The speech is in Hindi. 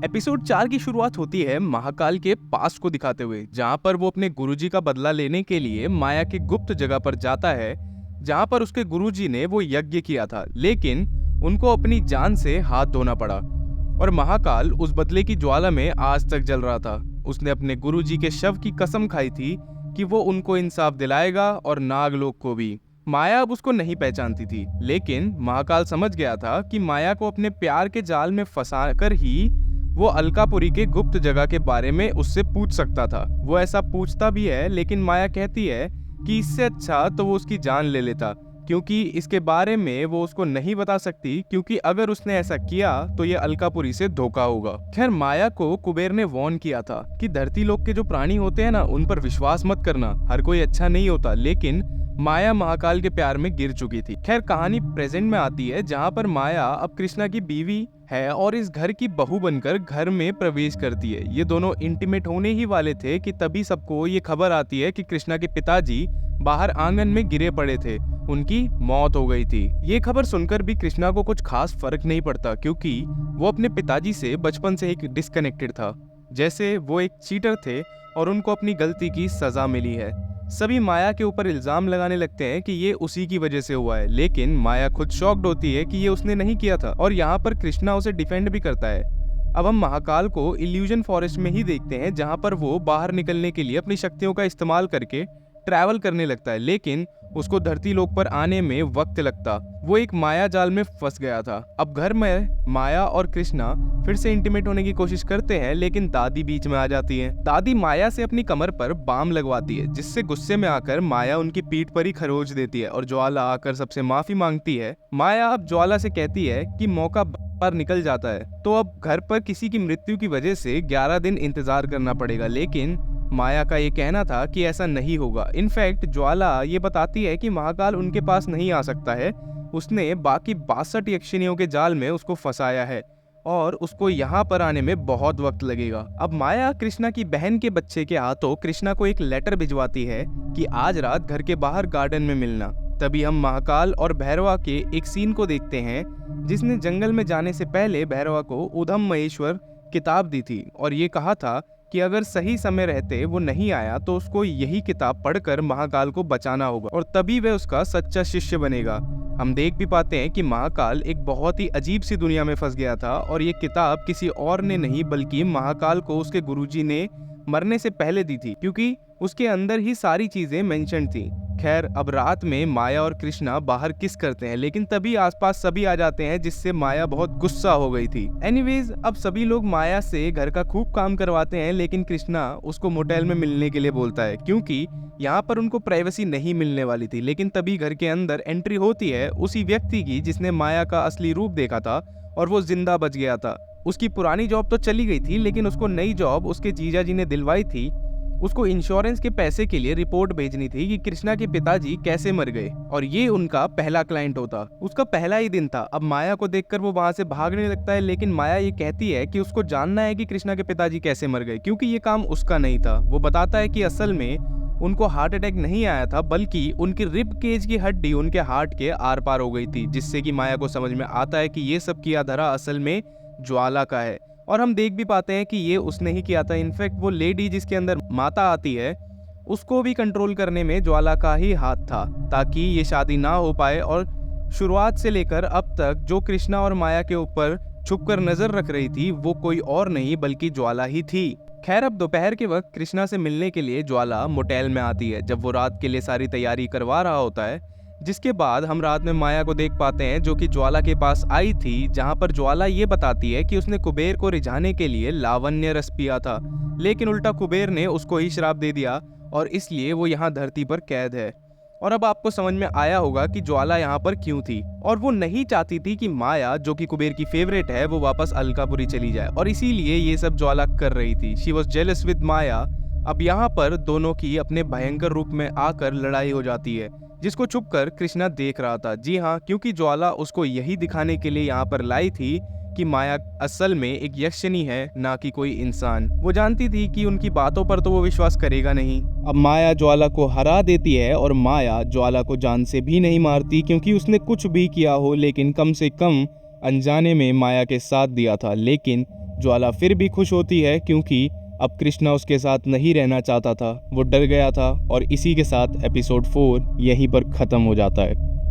एपिसोड 4 की शुरुआत होती है महाकाल के पास्ट को दिखाते हुए, जहां पर वो अपने गुरुजी का बदला लेने के लिए माया की गुप्त जगह पर जाता है, जहां पर उसके गुरुजी ने वो यज्ञ किया था, लेकिन उनको अपनी जान से हाथ धोना पड़ा। और महाकाल उस बदले की ज्वाला में आज तक जल रहा था। उसने अपने गुरुजी के शव की कसम खाई थी कि वो उनको इंसाफ दिलाएगा और नागलोक को भी। माया अब उसको नहीं पहचानती थी, लेकिन महाकाल समझ गया था कि माया को अपने प्यार के जाल में फंसाकर ही वो अलकापुरी के गुप्त जगह के बारे में उससे पूछ सकता था। वो ऐसा पूछता भी है, लेकिन माया कहती है कि इससे अच्छा तो वो उसकी जान ले लेता, क्योंकि इसके बारे में वो उसको नहीं बता सकती, क्योंकि अगर उसने ऐसा किया तो ये अलकापुरी से धोखा होगा। खैर, माया को कुबेर ने वार्न किया था कि धरती लोक के जो प्राणी होते हैं ना, उन पर विश्वास मत करना, हर कोई अच्छा नहीं होता। लेकिन माया महाकाल के प्यार में गिर चुकी थी। खैर, कहानी प्रेजेंट में आती है, जहाँ पर माया अब कृष्णा की बीवी है और इस घर की बहू बनकर घर में प्रवेश करती है। ये दोनों इंटीमेट होने ही वाले थे कि तभी सबको ये खबर आती है कि कृष्णा के पिताजी बाहर आंगन में गिरे पड़े थे, उनकी मौत हो गई थी। ये खबर सुनकर भी कृष्णा को कुछ खास फर्क नहीं पड़ता, क्योंकि वो अपने पिताजी से बचपन से एक डिस्कनेक्टेड था, जैसे वो एक चीटर थे और उनको अपनी गलती की सजा मिली है। सभी माया के ऊपर इल्जाम लगाने लगते हैं कि ये उसी की वजह से हुआ है, लेकिन माया खुद शॉक्ड होती है कि ये उसने नहीं किया था, और यहाँ पर कृष्णा उसे डिफेंड भी करता है। अब हम महाकाल को इल्यूजन फॉरेस्ट में ही देखते हैं, जहाँ पर वो बाहर निकलने के लिए अपनी शक्तियों का इस्तेमाल करके ट्रैवल करने लगता है, लेकिन उसको धरती लोक पर आने में वक्त लगता। वो एक माया जाल में फंस गया था। अब घर में माया और कृष्णा फिर से इंटीमेट होने की कोशिश करते हैं, लेकिन दादी बीच में आ जाती है। दादी माया से अपनी कमर पर बाम लगवाती है, जिससे गुस्से में आकर माया उनकी पीठ पर ही खरोच देती है और ज्वाला आकर सबसे माफी मांगती है। माया अब ज्वाला से कहती है कि मौका बार निकल जाता है, तो अब घर पर किसी की मृत्यु की वजह से 11 दिन इंतजार करना पड़ेगा। लेकिन माया का ये कहना था कि ऐसा नहीं होगा। इनफैक्ट ज्वाला ये बताती है कि महाकाल उनके पास नहीं आ सकता है, उसने बाकी 62 यक्षिणियों के जाल में उसको फंसाया है और उसको यहाँ पर आने में बहुत वक्त लगेगा। अब माया कृष्णा की बहन के बच्चे के हाथों कृष्णा को एक लेटर भिजवाती है कि आज रात घर के बाहर गार्डन में मिलना। तभी हम महाकाल और भैरवा के एक सीन को देखते हैं, जिसने जंगल में जाने से पहले भैरवा को उधम महेश्वर किताब दी थी और ये कहा था कि अगर सही समय रहते वो नहीं आया तो उसको यही किताब पढ़कर महाकाल को बचाना होगा और तभी वह उसका सच्चा शिष्य बनेगा। हम देख भी पाते हैं कि महाकाल एक बहुत ही अजीब सी दुनिया में फंस गया था और ये किताब किसी और ने नहीं बल्कि महाकाल को उसके गुरुजी ने मरने से पहले दी थी, क्योंकि उसके अंदर ही सारी चीजें मेंशन थी। खैर, अब रात में माया और कृष्णा बाहर किस करते हैं, लेकिन तभी आसपास सभी आ जाते हैं, जिससे माया बहुत गुस्सा हो गई थी। एनीवेज, अब सभी लोग माया से घर का खूब काम करवाते हैं, लेकिन कृष्णा उसको मोटेल में मिलने के लिए बोलता है, क्योंकि यहाँ पर उनको प्राइवेसी नहीं मिलने वाली थी। लेकिन तभी घर के अंदर एंट्री होती है उसी व्यक्ति की जिसने माया का असली रूप देखा था और वो जिंदा बच गया था। उसकी पुरानी जॉब तो चली गई थी, लेकिन उसको नई जॉब उसके जीजा जी ने दिलवाई थी। उसको इंश्योरेंस के पैसे के लिए रिपोर्ट भेजनी थी कि कृष्णा के पिताजी कैसे मर गए, और ये उनका पहला क्लाइंट होता। उसका पहला ही दिन था। अब माया को देखकर वो वहां से भागने लगता है, लेकिन माया ये कहती है कि उसको जानना है कि कृष्णा के पिताजी कैसे मर गए, क्योंकि ये काम उसका नहीं था। वो बताता है कि असल में उनको हार्ट अटैक नहीं आया था, बल्कि उनकी रिब केज की हड्डी उनके हार्ट के आर पार हो गई थी, जिससे कि माया को समझ में आता है कि ये सब किया धरा असल में ज्वाला का है। और हम देख भी पाते हैं कि ये उसने ही किया था। इनफैक्ट वो लेडी जिसके अंदर माता आती है, उसको भी कंट्रोल करने में ज्वाला का ही हाथ था, ताकि ये शादी ना हो पाए। और शुरुआत से लेकर अब तक जो कृष्णा और माया के ऊपर छुपकर नजर रख रही थी, वो कोई और नहीं बल्कि ज्वाला ही थी। खैर, अब दोपहर के वक्त कृष्णा से मिलने के लिए ज्वाला मोटेल में आती है, जब वो रात के लिए सारी तैयारी करवा रहा होता है। जिसके बाद हम रात में माया को देख पाते हैं, जो कि ज्वाला के पास आई थी, जहां पर ज्वाला ये बताती है कि उसने कुबेर को रिझाने के लिए लावण्य रस पिया था, लेकिन उल्टा कुबेर ने उसको ही श्राप दे दिया और इसलिए वो यहाँ धरती पर कैद है। और अब आपको समझ में आया होगा कि ज्वाला यहाँ पर क्यों थी, और वो नहीं चाहती थी कि माया, जो कि कुबेर की फेवरेट है, वो वापस अलकापुरी चली जाए, और इसीलिए ये सब ज्वाला कर रही थी। शी वॉज जेलस विद माया। अब यहाँ पर दोनों की अपने भयंकर रूप में आकर लड़ाई हो जाती है, जिसको छुपकर कृष्णा देख रहा था। जी हाँ, क्योंकि ज्वाला उसको यही दिखाने के लिए यहाँ पर लाई थी कि माया असल में एक यक्षिणी है, ना कि कोई इंसान। वो जानती थी कि उनकी बातों पर तो वो विश्वास करेगा नहीं। अब माया ज्वाला को हरा देती है और माया ज्वाला को जान से भी नहीं मारती, क्योंकि उसने कुछ भी किया हो, लेकिन कम से कम अनजाने में माया के साथ दिया था। लेकिन ज्वाला फिर भी खुश होती है क्योंकि अब कृष्णा उसके साथ नहीं रहना चाहता था, वो डर गया था। और इसी के साथ एपिसोड 4 यहीं पर खत्म हो जाता है।